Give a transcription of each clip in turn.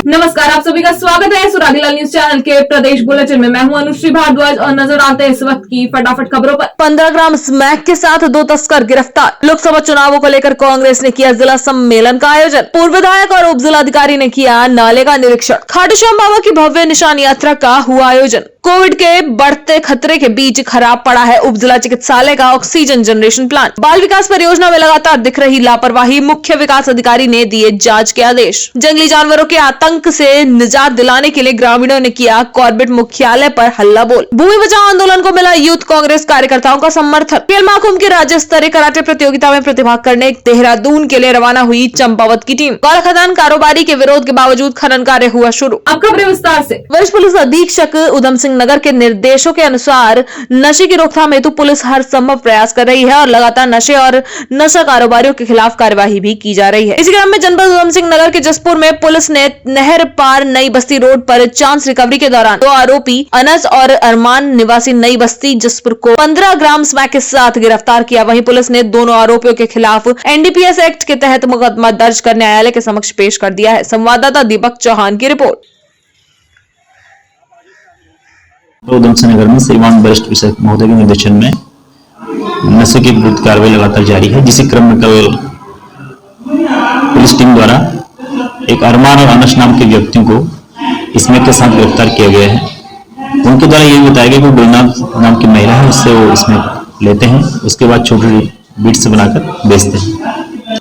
नमस्कार, आप सभी का स्वागत है सुरागीलाल न्यूज चैनल के प्रदेश बुलेटिन में। मैं हूं अनुश्री भारद्वाज और नजर आते हैं इस वक्त की फटाफट खबरों पर। 15 ग्राम स्मैक के साथ 2 तस्कर गिरफ्तार। लोकसभा चुनावों को लेकर कांग्रेस ने किया जिला सम्मेलन का आयोजन। पूर्व विधायक और उप जिलाधिकारी ने किया नाले का निरीक्षण। खाटू श्याम बाबा की भव्य निशान यात्रा का हुआ आयोजन। कोविड के बढ़ते खतरे के बीच खराब पड़ा है उप जिला चिकित्सालय का ऑक्सीजन जनरेशन प्लांट। बाल विकास परियोजना में लगातार दिख रही लापरवाही, मुख्य विकास अधिकारी ने दिए जांच के आदेश। जंगली जानवरों के आतंक से निजात दिलाने के लिए ग्रामीणों ने किया कॉर्बेट मुख्यालय पर हल्ला बोल। भूमि बचाओ आंदोलन को मिला यूथ कांग्रेस कार्यकर्ताओं का समर्थन। पीएल माखुम की राज्य स्तरीय कराटे प्रतियोगिता में प्रतिभाग करने देहरादून के लिए रवाना हुई चंपावत की टीम। कोयला खदान कारोबारी के विरोध के बावजूद खनन कार्य हुआ शुरू। अब खबरें विस्तार से। वरिष्ठ पुलिस अधीक्षक उधम सिंह नगर के निर्देशों के अनुसार नशे की रोकथाम हेतु पुलिस हर संभव प्रयास कर रही है और लगातार नशे और नशा कारोबारियों के खिलाफ कार्यवाही भी की जा रही है। इसी क्रम में जनपद उधम सिंह नगर के जसपुर में पुलिस ने नहर पार नई बस्ती रोड पर चांस रिकवरी के दौरान 2 आरोपी अनस और अरमान निवासी नई बस्ती जसपुर को 15 ग्राम स्मैक के साथ गिरफ्तार किया। वहीं पुलिस ने दोनों आरोपियों के खिलाफ एनडीपीएस एक्ट के तहत मुकदमा दर्ज कर न्यायालय के समक्ष पेश कर दिया है। संवाददाता दीपक चौहान की रिपोर्ट। उधम सिंह नगर में श्रीमान वरिष्ठ विशेष महोदय के निर्देशन में नशे की विरुद्ध कार्रवाई लगातार जारी है। जिस क्रम में कल पुलिस टीम द्वारा एक अरमान और अनस नाम के व्यक्तियों को स्मैक के साथ गिरफ्तार किया गया है। उनके द्वारा ये बताया गया कि गुलनाथ नाम की महिला है, उससे वो स्मैक लेते हैं, उसके बाद छोटे बीट्स बनाकर बेचते हैं।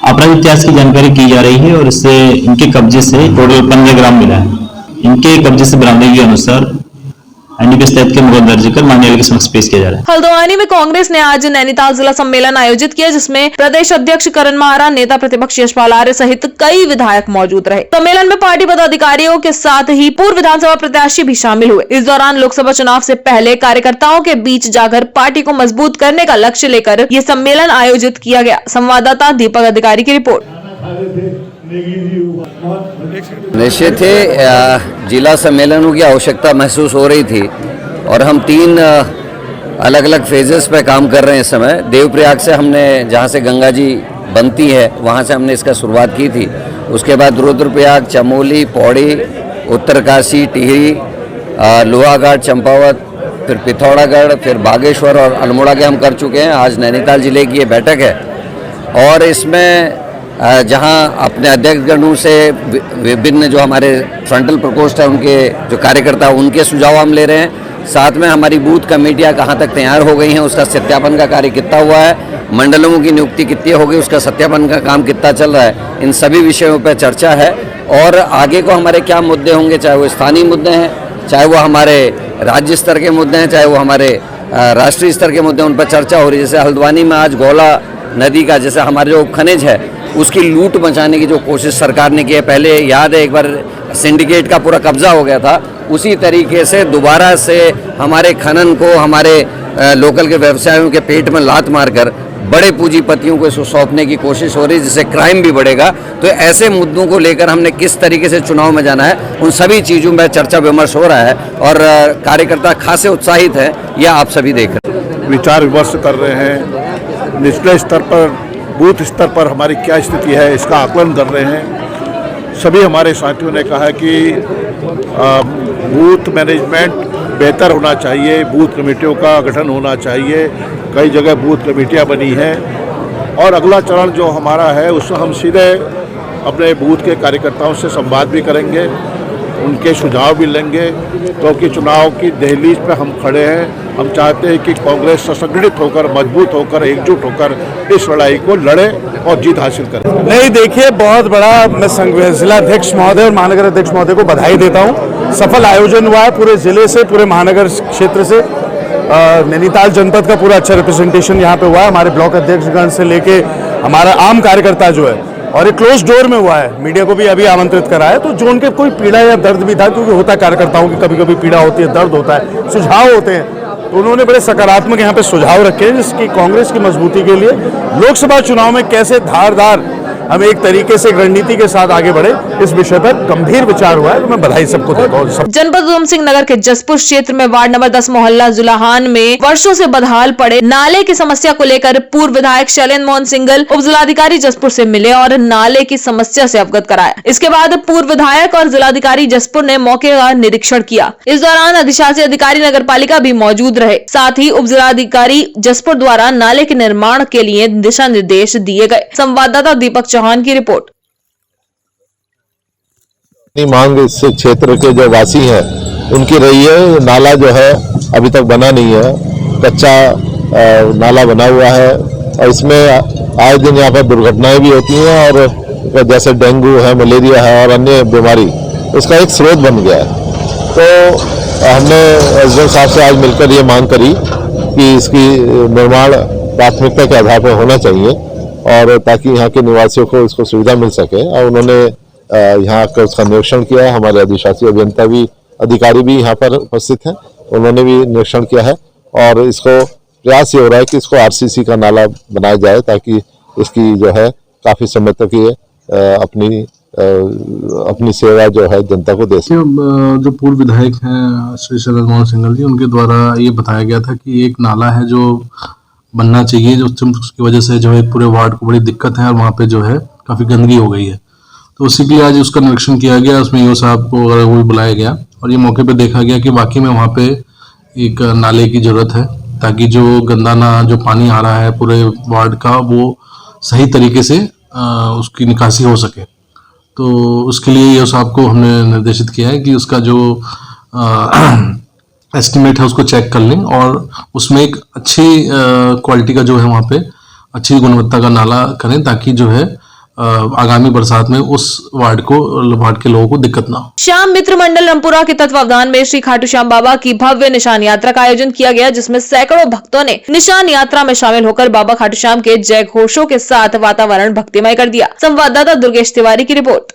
अपराध इतिहास की जानकारी की जा रही है और इससे इनके कब्जे से टोटल 15 ग्राम मिला है। इनके कब्जे से बरामदगी के अनुसार एनडीपीएस तहत के मुकदमा दर्ज कर न्यायालय के समक्ष पेश किया जा रहा है। हल्द्वानी में कांग्रेस ने आज नैनीताल जिला सम्मेलन आयोजित किया, जिसमें प्रदेश अध्यक्ष करण माहरा, नेता प्रतिपक्ष यशपाल आर्य सहित कई विधायक मौजूद रहे। सम्मेलन में पार्टी पदाधिकारियों के साथ ही पूर्व विधानसभा प्रत्याशी भी शामिल हुए। इस दौरान लोकसभा चुनाव से पहले कार्यकर्ताओं के बीच जाकर पार्टी को मजबूत करने का लक्ष्य लेकर ये सम्मेलन आयोजित किया गया। संवाददाता दीपक अधिकारी की रिपोर्ट। निश्चित ही जिला सम्मेलनों की आवश्यकता महसूस हो रही थी और हम 3 अलग अलग फेजेस पे काम कर रहे हैं इस समय। देवप्रयाग से हमने, जहाँ से गंगा जी बनती है, वहाँ से हमने इसका शुरुआत की थी। उसके बाद रुद्रप्रयाग, चमोली, पौड़ी, उत्तरकाशी, टिहरी, लोहाघाट, चंपावत, फिर पिथौरागढ़, फिर बागेश्वर और अल्मोड़ा के हम कर चुके हैं। आज नैनीताल जिले की ये बैठक है और इसमें जहां अपने अध्यक्षगणों से विभिन्न जो हमारे फ्रंटल प्रकोष्ठ है, उनके जो कार्यकर्ता, उनके सुझाव हम ले रहे हैं। साथ में हमारी बूथ कमेटियां कहां तक तैयार हो गई हैं, उसका सत्यापन का कार्य कितना हुआ है, मंडलों की नियुक्ति कितनी हो गई, उसका सत्यापन का काम कितना चल रहा है, इन सभी विषयों पर चर्चा है। और आगे को हमारे क्या मुद्दे होंगे, चाहे वो स्थानीय मुद्दे हैं, चाहे वो हमारे राज्य स्तर के मुद्दे हैं, चाहे वो हमारे राष्ट्रीय स्तर के मुद्दे, उन पर चर्चा हो रही है। जैसे हल्द्वानी में आज गौला नदी का, जैसे हमारे जो खनिज है उसकी लूट बचाने की जो कोशिश सरकार ने की है, पहले याद है एक बार सिंडिकेट का पूरा कब्जा हो गया था, उसी तरीके से दोबारा से हमारे खनन को हमारे लोकल के व्यवसायों के पेट में लात मारकर बड़े पूंजीपतियों को इसको सौंपने की कोशिश हो रही है, जिससे क्राइम भी बढ़ेगा। तो ऐसे मुद्दों को लेकर हमने किस तरीके से चुनाव में जाना है, उन सभी चीज़ों में चर्चा विमर्श हो रहा है और कार्यकर्ता खासे उत्साहित है, यह आप सभी देख रहे हैं। विचार विमर्श कर रहे हैं, निचले स्तर पर, बूथ स्तर पर हमारी क्या स्थिति है इसका आकलन कर रहे हैं। सभी हमारे साथियों ने कहा कि बूथ मैनेजमेंट बेहतर होना चाहिए, बूथ कमेटियों का गठन होना चाहिए। कई जगह बूथ कमेटियां बनी हैं और अगला चरण जो हमारा है उसमें हम सीधे अपने बूथ के कार्यकर्ताओं से संवाद भी करेंगे, उनके सुझाव भी लेंगे, क्योंकि चुनाव की दहलीज पर हम खड़े हैं। हम चाहते हैं कि कांग्रेस सशक्त होकर, मजबूत होकर, एकजुट होकर इस लड़ाई को लड़े और जीत हासिल करें। नहीं, देखिए, बहुत बड़ा मैं जिला अध्यक्ष महोदय और महानगर अध्यक्ष महोदय को बधाई देता हूँ। सफल आयोजन हुआ है पूरे जिले से, पूरे महानगर क्षेत्र से। नैनीताल जनपद का पूरा अच्छा रिप्रेजेंटेशन यहाँ पे हुआ है। हमारे ब्लॉक अध्यक्षगण से लेके हमारा आम कार्यकर्ता जो है, और एक क्लोज डोर में हुआ है, मीडिया को भी अभी आमंत्रित करा है। तो जो उनके कोई पीड़ा या दर्द भी था, क्योंकि होता है कार्यकर्ताओं की कभी कभी पीड़ा होती है, दर्द होता है, सुझाव होते हैं, तो उन्होंने बड़े सकारात्मक यहाँ पे सुझाव रखे हैं, जिसकी कांग्रेस की मजबूती के लिए लोकसभा चुनाव में कैसे धारदार हम एक तरीके से रणनीति के साथ आगे बढ़े, इस विषय पर गंभीर विचार हुआ है। तो मैं बधाई सबको देता हूँ। जनपद उधम सिंह नगर के जसपुर क्षेत्र में वार्ड नंबर 10 मोहल्ला जुलाहान में वर्षों से बदहाल पड़े नाले की समस्या को लेकर पूर्व विधायक शैलेंद्र मोहन सिंघल उप जिलाधिकारी जसपुर से मिले और नाले की समस्या से अवगत कराया। इसके बाद पूर्व विधायक और जिलाधिकारी जसपुर ने मौके का निरीक्षण किया। इस दौरान अधिशासी अधिकारी नगर पालिका भी मौजूद रहे। साथ ही उप जिलाधिकारी जसपुर द्वारा नाले के निर्माण के लिए दिशा निर्देश दिए गए। संवाददाता दीपक चौहान की रिपोर्ट। मांग इस क्षेत्र के जो वासी हैं उनकी रही है, नाला जो है अभी तक बना नहीं है, कच्चा नाला बना हुआ है और इसमें आए दिन यहाँ पर दुर्घटनाएं भी होती हैं और जैसे डेंगू है, मलेरिया है और अन्य बीमारी उसका एक स्रोत बन गया है। तो हमने एसडीएम साहब से आज मिलकर ये मांग करी कि इसकी निर्माण प्राथमिकता के आधार पर होना चाहिए और ताकि यहाँ के निवासियों को इसको सुविधा मिल सके। और उन्होंने यहाँ आकर उसका निरीक्षण किया है। हमारे अधिशासी अभियंता भी, अधिकारी भी यहाँ पर उपस्थित हैं, उन्होंने भी निरीक्षण किया है और इसको प्रयास ये हो रहा है कि इसको आरसीसी का नाला बनाया जाए ताकि इसकी जो है काफी समय तक ये अपनी सेवा जो है जनता को दे सके। जो पूर्व विधायक हैं श्री शैलेंद्र मोहन सिंघल जी, उनके द्वारा ये बताया गया था कि एक नाला है जो बनना चाहिए, जो उसकी वजह से जो है पूरे वार्ड को बड़ी दिक्कत है और वहाँ पे जो है काफी गंदगी हो गई है। तो उसी के लिए आज उसका निरीक्षण किया गया। उसमें ईओ साहब को वो भी बुलाया गया और ये मौके पे देखा गया कि वाकई में वहाँ पे एक नाले की जरूरत है ताकि जो जो पानी आ रहा है पूरे वार्ड का वो सही तरीके से उसकी निकासी हो सके। तो उसके लिए ईओ साहब को हमने निर्देशित किया है कि उसका जो एस्टिमेट है उसको चेक कर लें और उसमें एक अच्छी क्वालिटी का जो है वहाँ पे अच्छी गुणवत्ता का नाला करें ताकि जो है आगामी बरसात में उस वार्ड के लोगों को दिक्कत ना हो। श्याम मित्र मंडल रामपुरा के तत्वावधान में श्री खाटू श्याम बाबा की भव्य निशान यात्रा का आयोजन किया गया, जिसमें सैकड़ों भक्तों ने निशान यात्रा में शामिल होकर बाबा खाटू श्याम के जय घोषों के साथ वातावरण भक्तिमय कर दिया। संवाददाता दुर्गेश तिवारी की रिपोर्ट।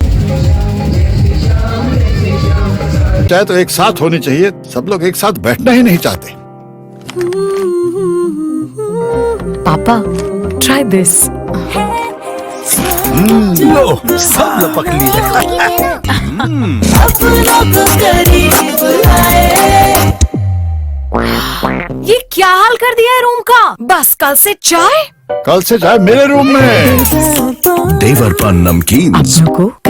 चाहे तो एक साथ होनी चाहिए, सब लोग एक साथ बैठना ही नहीं चाहते। पापा, try this. लो, सब लपक लिए। ये क्या हाल कर दिया है रूम का? बस कल से चाय मेरे रूम में। देवर पान नमकीन।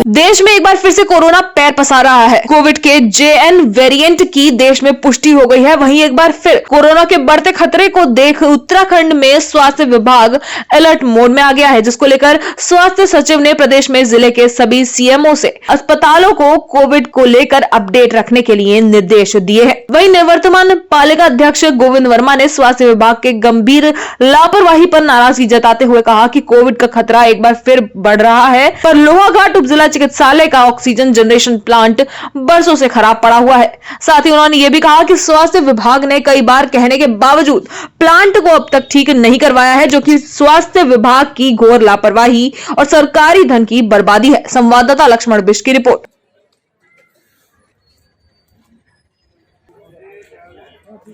देश में एक बार फिर से कोरोना पैर पसार रहा है। कोविड के JN वेरिएंट की देश में पुष्टि हो गई है। वहीं एक बार फिर कोरोना के बढ़ते खतरे को देख उत्तराखंड में स्वास्थ्य विभाग अलर्ट मोड में आ गया है, जिसको लेकर स्वास्थ्य सचिव ने प्रदेश में जिले के सभी CMO से अस्पतालों को कोविड को लेकर अपडेट रखने के लिए निर्देश दिए हैं। वहीं निवर्तमान पालिका अध्यक्ष गोविंद वर्मा ने स्वास्थ्य विभाग के गंभीर लापरवाही पर नाराजगी जताते हुए कहा कि कोविड का खतरा एक बार फिर बढ़ रहा है, पर लोहाघाट उप जिला चिकित्सालय का ऑक्सीजन जनरेशन प्लांट बरसों से खराब पड़ा हुआ है। साथ ही उन्होंने ये भी कहा कि स्वास्थ्य विभाग ने कई बार कहने के बावजूद प्लांट को अब तक ठीक नहीं करवाया है, जो कि स्वास्थ्य विभाग की घोर लापरवाही और सरकारी धन की बर्बादी है। संवाददाता लक्ष्मण बिष्ट की रिपोर्ट।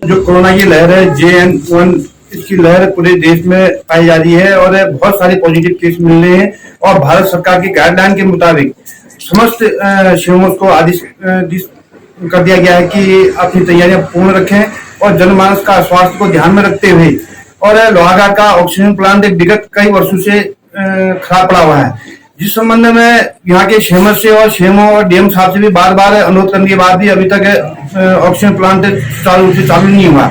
जो कोरोना की लहर है JN1, इसकी लहर पूरे देश में पाई जा रही है और बहुत सारे पॉजिटिव केस मिल रहे हैं और भारत सरकार की गाइडलाइन के मुताबिक समस्त CMOs को आदेश कर दिया गया है कि अपनी तैयारियां पूर्ण रखें और जनमानस का स्वास्थ्य को ध्यान में रखते हुए और लोहाघाट का ऑक्सीजन प्लांट विगत कई वर्षों से खराब पड़ा हुआ है, जिस संबंध में यहाँ के CMO से और CMO और DM साहब से भी बार बार अनुरोध करने के बाद भी अभी तक ऑक्सीजन प्लांट चालू नहीं हुआ।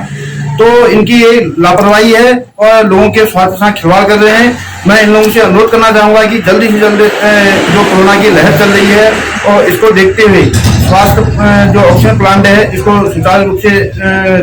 तो इनकी ये लापरवाही है और लोगों के स्वास्थ्य के साथ खिलवाड़ कर रहे हैं। मैं इन लोगों से अनुरोध करना चाहूंगा कि जल्दी से जल्द जो कोरोना की लहर चल रही है और इसको देखते हुए स्वास्थ्य जो ऑक्सीजन प्लांट है इसको सुचारू रूप से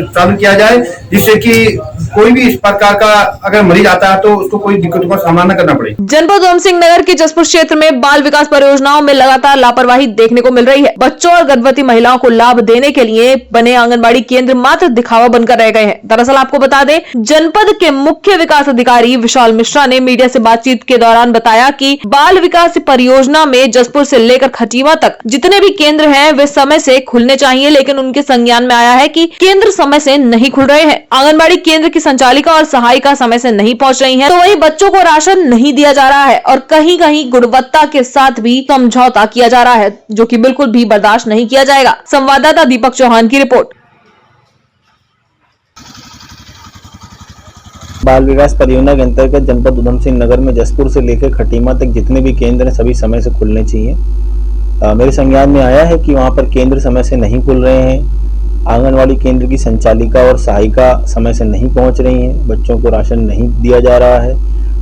चालू किया जाए, जिससे कि कोई भी इस प्रकार का अगर मरीज आता है तो उसको कोई दिक्कतों का सामना न करना पड़े। जनपद उधम सिंह नगर के जसपुर क्षेत्र में बाल विकास परियोजनाओं में लगातार लापरवाही देखने को मिल रही है। बच्चों और गर्भवती महिलाओं को लाभ देने के लिए बने आंगनबाड़ी केंद्र मात्र दिखावा बनकर रह गए हैं। दरअसल आपको बता दें, जनपद के मुख्य विकास अधिकारी विशाल मिश्रा ने मीडिया से बातचीत के दौरान बताया कि बाल विकास परियोजना में जसपुर से लेकर खटीमा तक जितने भी केंद्र हैं वे समय से खुलने चाहिए, लेकिन उनके संज्ञान में आया है कि केंद्र समय से नहीं खुल रहे हैं। आंगनबाड़ी केंद्र की की संचालिका और सहायिका समय से नहीं पहुंच रही हैं, तो वहीं बच्चों को राशन नहीं दिया जा रहा है और कहीं कहीं गुणवत्ता के साथ भी समझौता किया जा रहा है, जो कि बिल्कुल भी बर्दाश्त नहीं किया जाएगा। संवाददाता दीपक चौहान की रिपोर्ट। बाल विकास परियोजना के अंतर्गत जनपद उधम सिंह नगर में जसपुर से लेकर खटीमा तक जितने भी केंद्र हैं सभी समय से खुलने चाहिए। मेरे संज्ञान में आया है कि वहां पर केंद्र समय से नहीं खुल रहे हैं। आंगनवाड़ी केंद्र की संचालिका और सहायिका समय से नहीं पहुंच रही हैं। बच्चों को राशन नहीं दिया जा रहा है।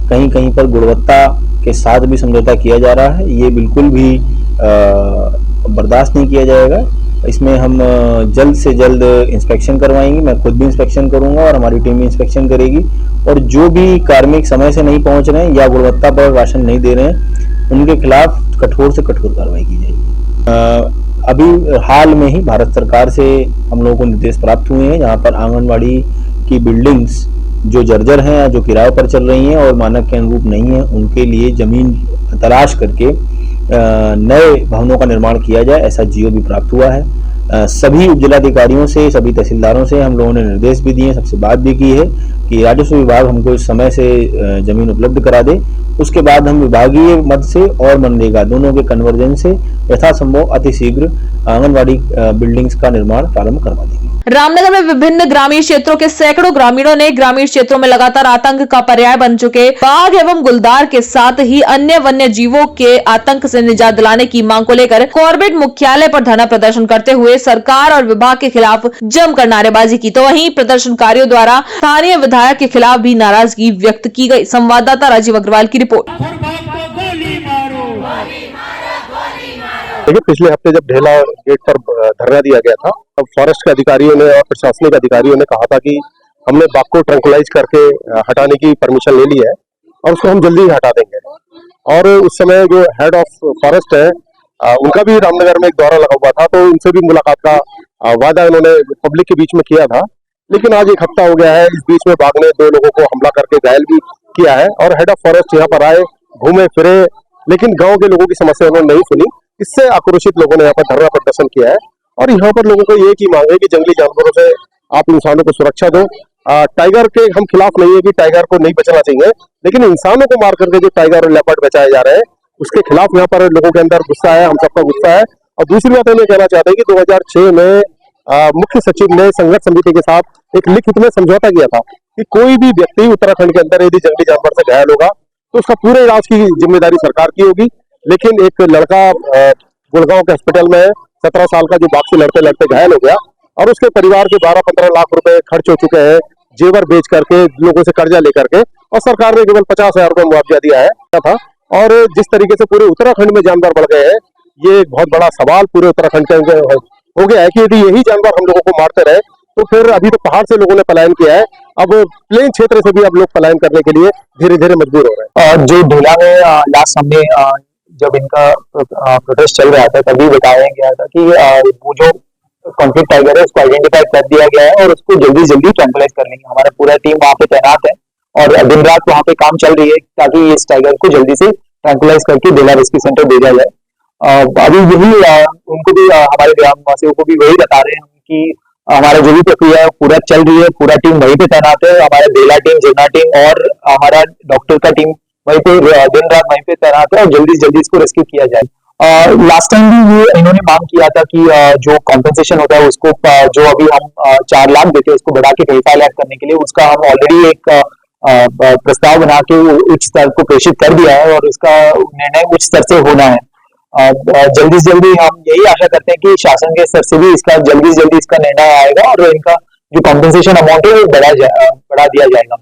कहीं कहीं पर गुणवत्ता के साथ भी समझौता किया जा रहा है। ये बिल्कुल भी बर्दाश्त नहीं किया जाएगा। इसमें हम जल्द से जल्द इंस्पेक्शन करवाएंगे। मैं खुद भी इंस्पेक्शन करूंगा और हमारी टीम भी इंस्पेक्शन करेगी, और जो भी कार्मिक समय से नहीं पहुंच रहे हैं या गुणवत्ता पर राशन नहीं दे रहे हैं उनके खिलाफ कठोर से कठोर कार्रवाई की जाएगी। अभी हाल में ही भारत सरकार से हम लोगों को निर्देश प्राप्त हुए हैं, जहाँ पर आंगनवाड़ी की बिल्डिंग्स जो जर्जर हैं या जो किराए पर चल रही हैं और मानक के अनुरूप नहीं है, उनके लिए जमीन तलाश करके नए भवनों का निर्माण किया जाए, ऐसा जीओ भी प्राप्त हुआ है। सभी उपजिलाधिकारियों से, सभी तहसीलदारों से हम लोगों ने निर्देश भी दिए, सबसे बात भी की है कि राजस्व विभाग हमको इस समय से जमीन उपलब्ध करा दे। उसके बाद हम विभागीय मद से और मनरेगा दोनों के कन्वर्जन से यथासंभव अतिशीघ्र आंगनवाड़ी बिल्डिंग्स का निर्माण प्रारंभ करवा देंगे। रामनगर में विभिन्न ग्रामीण क्षेत्रों के सैकड़ों ग्रामीणों ने ग्रामीण क्षेत्रों में लगातार आतंक का पर्याय बन चुके बाघ एवं गुलदार के साथ ही अन्य वन्य जीवों के आतंक से निजात दिलाने की मांग को लेकर कॉर्बेट मुख्यालय पर धरना प्रदर्शन करते हुए सरकार और विभाग के खिलाफ जमकर नारेबाजी की। तो वहीं प्रदर्शनकारियों द्वारा स्थानीय विधायक के खिलाफ भी नाराजगी व्यक्त की गई। संवाददाता राजीव अग्रवाल की रिपोर्ट। देखिए, पिछले हफ्ते जब ढेला गेट पर धरना दिया गया था, तब फॉरेस्ट के अधिकारियों ने और प्रशासनिक अधिकारियों ने कहा था कि हमने बाघ को ट्रंकुलाइज करके हटाने की परमिशन ले ली है और उसको हम जल्दी ही हटा देंगे। और उस समय जो हेड ऑफ फॉरेस्ट है, उनका भी रामनगर में एक दौरा लगा हुआ था, तो उनसे भी मुलाकात का वादा उन्होंने पब्लिक के बीच में किया था। लेकिन आज एक हफ्ता हो गया है, इस बीच में बाघ ने 2 लोगों को हमला करके घायल भी किया है और हेड ऑफ फॉरेस्ट यहाँ पर आए, घूमे फिरे, लेकिन गाँव के लोगों की समस्या उन्होंने नहीं सुनी। इससे आक्रोशित लोगों ने यहाँ पर धरना प्रदर्शन किया है और यहाँ पर लोगों को एक ही मांग है कि जंगली जानवरों से आप इंसानों को सुरक्षा दो। टाइगर के हम खिलाफ नहीं है कि टाइगर को नहीं बचाना चाहिए, लेकिन इंसानों को मार करके जो टाइगर और लेपर्ड बचाए जा रहे हैं उसके खिलाफ यहाँ पर लोगों के अंदर गुस्सा है, हम सबका गुस्सा है। और दूसरी बात हम ये कहना चाहते हैं कि 2006 में मुख्य सचिव ने संघर्ष समिति के साथ एक लिखित में समझौता किया था कि कोई भी व्यक्ति उत्तराखंड के अंदर यदि जंगली जानवर से घायल होगा तो उसका पूरे इलाज की जिम्मेदारी सरकार की होगी। लेकिन एक लड़का गुड़गांव के हॉस्पिटल में 17 साल का जो बाघ से लड़ते लड़ते घायल हो गया और उसके परिवार के 12-15 लाख रुपए खर्च हो चुके हैं, जेवर बेच करके, लोगों से कर्जा लेकर के, और सरकार ने केवल 50,000 रुपए मुआवजा दिया है था। और जिस तरीके से पूरे उत्तराखंड में जानवर बढ़ गए हैं, ये एक बहुत बड़ा सवाल पूरे उत्तराखंड के हो गया है कि यदि यही जानवर हम लोगों को मारते रहे तो फिर अभी तो पहाड़ से लोगों ने पलायन किया है, अब प्लेन क्षेत्र से भी अब लोग पलायन करने के लिए धीरे धीरे मजबूर हो रहे हैं। जो ढेला में लास्ट हमने जब इनका प्रोटेस्ट चल रहा था तभी बताया गया था कि वो जो कॉन्फ्लिक्ट टाइगर है उसको आइडेंटिफाई कर दिया गया है और उसको जल्दी जल्दी ट्रैंकुलाइज कर लेंगे। हमारा पूरा टीम वहाँ पे तैनात है और दिन रात वहाँ पे काम चल रही है ताकि इस टाइगर को जल्दी से ट्रैंकुलाइज करके ढेला रेस्क्यू सेंटर भेजा जाए। अभी यही उनको भी हमारे ग्रामवासियों को भी वही बता रहे हैं कि हमारा जो भी प्रक्रिया है पूरा चल रही है, पूरा टीम वहीं पे तैनात है, हमारा ढेला टीम, जिन्ना टीम और हमारा डॉक्टर का टीम वहीं पे दिन रात वहीं पे तैनात है और जल्दी से जल्दी इसको रेस्क्यू किया जाए। लास्ट टाइम भी ये इन्होंने मांग किया था कि जो कॉम्पेंसेशन होता है उसको जो अभी हम 4 लाख देते हैं उसको बढ़ा के 25 लाख करने के लिए उसका हम ऑलरेडी एक प्रस्ताव बना के उच्च स्तर को प्रेषित कर दिया है और इसका निर्णय उच्च स्तर से होना है। जल्दी से जल्दी हम यही आशा करते हैं कि शासन के स्तर से भी इसका जल्दी से जल्दी इसका निर्णय आएगा और इनका जो कॉम्पेंसेशन अमाउंट है वो बढ़ा दिया जाएगा।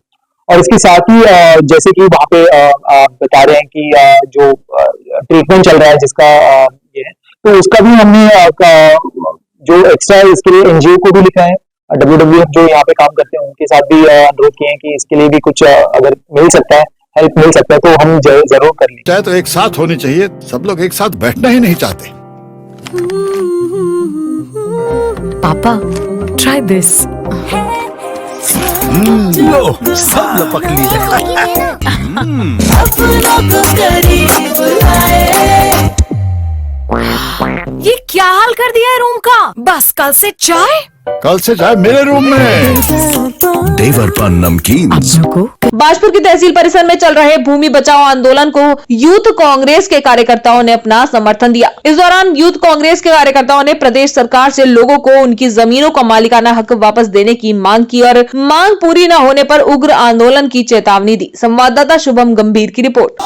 और इसके साथ ही जैसे कि वहाँ पे बता रहे हैं कि जो ट्रीटमेंट चल रहा है जिसका ये है तो उसका भी हमने जो एक्स्ट्रा इसके लिए एनजीओ को भी लिखा है, WWF जो यहाँ पे काम करते हैं उनके साथ भी अनुरोध किए हैं कि इसके लिए भी कुछ अगर मिल सकता है, हेल्प मिल सकता है तो हम जरूर कर लें। चाहे तो एक साथ होनी चाहिए, सब लोग एक साथ बैठना ही नहीं चाहते। पापा ट्राई दिस। लो सब लपक लिए। ये क्या हाल कर दिया है रूम का? बस कल से चाय कल से चाय मेरे रूम में। देवरपन नमकीन। बाजपुर की तहसील परिसर में चल रहे भूमि बचाओ आंदोलन को यूथ कांग्रेस के कार्यकर्ताओं ने अपना समर्थन दिया। इस दौरान यूथ कांग्रेस के कार्यकर्ताओं ने प्रदेश सरकार से लोगों को उनकी जमीनों का मालिकाना हक वापस देने की मांग की और मांग पूरी न होने पर उग्र आंदोलन की चेतावनी दी। संवाददाता शुभम गंभीर की रिपोर्ट।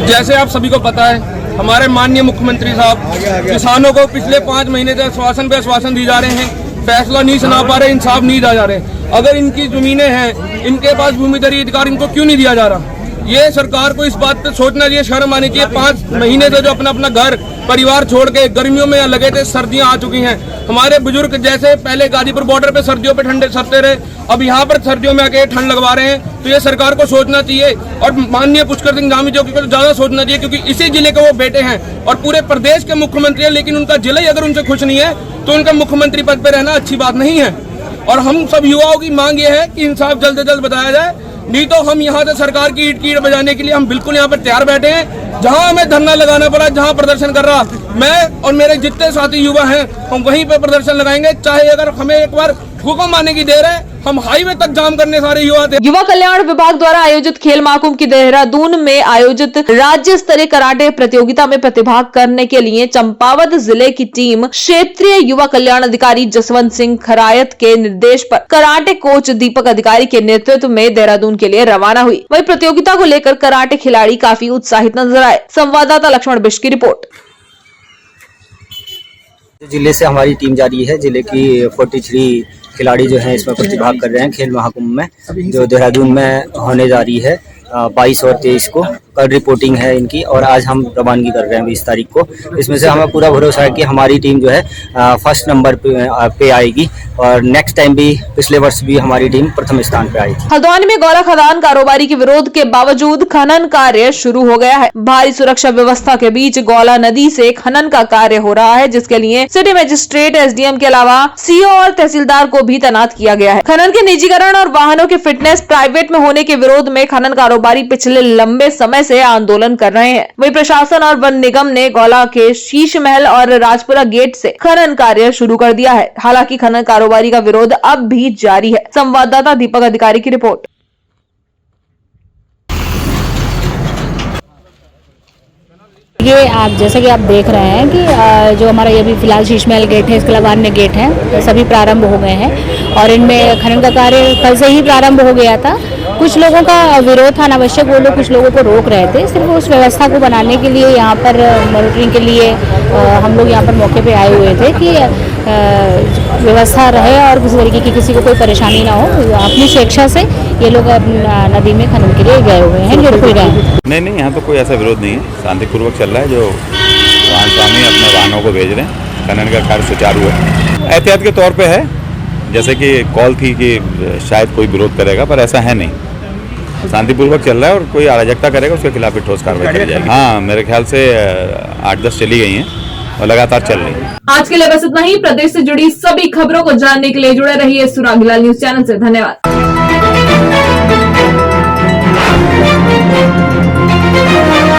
जैसे आप सभी को पता है, हमारे माननीय मुख्यमंत्री साहब किसानों को पिछले 5 महीने से आश्वासन पे आश्वासन दिए जा रहे हैं, फैसला नहीं सुना पा रहे, इंसाफ नहीं दिया जा रहे। अगर इनकी जमीनें हैं, इनके पास भूमिधरी अधिकार, इनको क्यों नहीं दिया जा रहा? ये सरकार को इस बात पे सोचना चाहिए, शर्म आनी चाहिए। 5 महीने से जो अपना अपना घर परिवार छोड़ के गर्मियों में लगे थे, सर्दियां आ चुकी हैं। हमारे बुजुर्ग जैसे पहले गाजीपुर बॉर्डर पे सर्दियों पे ठंडे सरते रहे, अब यहाँ पर सर्दियों में आके ठंड लगवा रहे हैं। तो ये सरकार को सोचना चाहिए और माननीय पुष्कर सिंह धामी जी को ज्यादा सोचना चाहिए, क्योंकि इसी जिले के वो बेटे हैं और पूरे प्रदेश के मुख्यमंत्री है, लेकिन उनका जिला ही अगर उनसे खुश नहीं है तो उनका मुख्यमंत्री पद पे रहना अच्छी बात नहीं है। और हम सब युवाओं की मांग ये है कि इंसाफ जल्द से जल्द बताया जाए, नहीं तो हम यहाँ से सरकार की ईट बजाने के लिए हम बिल्कुल यहाँ पर तैयार बैठे हैं। जहाँ हमें धरना लगाना पड़ा, जहाँ प्रदर्शन कर रहा, मैं और मेरे जितने साथी युवा हैं, हम वहीं पे प्रदर्शन लगाएंगे। चाहे अगर हमें एक बार हुक्म आने की देर है, हम हाईवे तक जाम करने सारे युवा थे। युवा कल्याण विभाग द्वारा आयोजित खेल महाकुंभ की देहरादून में आयोजित राज्य स्तरीय कराटे प्रतियोगिता में प्रतिभाग करने के लिए चंपावत जिले की टीम क्षेत्रीय युवा कल्याण अधिकारी जसवंत सिंह खरायत के निर्देश पर कराटे कोच दीपक अधिकारी के नेतृत्व में देहरादून के लिए रवाना हुई। वही प्रतियोगिता को लेकर कराटे खिलाड़ी काफी उत्साहित नजर आए। संवाददाता लक्ष्मण बिष्ट की रिपोर्ट। जिले से हमारी टीम जा रही है। जिले की 43 खिलाड़ी जो हैं इसमें प्रतिभाग कर रहे हैं खेल महाकुंभ में, जो देहरादून में होने जा रही है 22 और 23 को। कल रिपोर्टिंग है इनकी और आज हम रवानगी कर रहे हैं 20 तारीख को। इसमें से हमें पूरा भरोसा है कि हमारी टीम जो है फर्स्ट नंबर पे आएगी और नेक्स्ट टाइम भी, पिछले वर्ष भी हमारी टीम प्रथम स्थान पे आई थी। हल्द्वानी में गौला खदान कारोबारी के विरोध के बावजूद खनन कार्य शुरू हो गया है। भारी सुरक्षा व्यवस्था के बीच गौला नदी से खनन का कार्य हो रहा है, जिसके लिए सिटी मजिस्ट्रेट, एसडीएम के अलावा सीओ और तहसीलदार को भी तैनात किया गया है। खनन के निजीकरण और वाहनों के फिटनेस प्राइवेट में होने के विरोध में खनन कारोबारी पिछले लंबे समय से आंदोलन कर रहे हैं। वही प्रशासन और वन निगम ने गौला के शीश महल और राजपुरा गेट से खनन कार्य शुरू कर दिया है। हालांकि खनन कारोबारी का विरोध अब भी जारी है। संवाददाता दीपक अधिकारी की रिपोर्ट। ये आप जैसा कि आप देख रहे हैं कि जो हमारा ये भी फिलहाल शीश महल गेट है, इसके अलावा अन्य गेट हैं, सभी प्रारंभ हो गए हैं और इनमें खनन का कार्य कल से ही प्रारंभ हो गया था। कुछ लोगों का विरोध था अनावश्यक, वो लोग कुछ लोगों को रोक रहे थे। सिर्फ उस व्यवस्था को बनाने के लिए यहाँ पर मॉनिटरिंग के लिए हम लोग यहाँ पर मौके पे आए हुए थे कि व्यवस्था रहे और किसी तरीके की किसी को कोई परेशानी ना हो। अपनी स्वेच्छा से ये लोग नदी में खनन के लिए गए हुए हैं, निरखुल गए हैं। नहीं, यहाँ तो कोई ऐसा विरोध नहीं है, शांतिपूर्वक चल रहा है। जो वाहन स्वामी अपने वाहनों को भेज रहे हैं, खनन का कार्य सुचारू है। एहतियात के तौर पे है, जैसे कि कॉल थी कि शायद कोई विरोध करेगा, पर ऐसा है नहीं। शांतिपूर्वक चल रहा है और कोई अराजकता करेगा उसके खिलाफ भी ठोस कार्रवाई की जाएगी। हाँ, मेरे ख्याल से 8-10 चली गई हैं और लगातार चल रही है। आज के लिए बस इतना ही। प्रदेश से जुड़ी सभी खबरों को जानने के लिए जुड़े रहिए सुरागीलाल न्यूज चैनल से। धन्यवाद।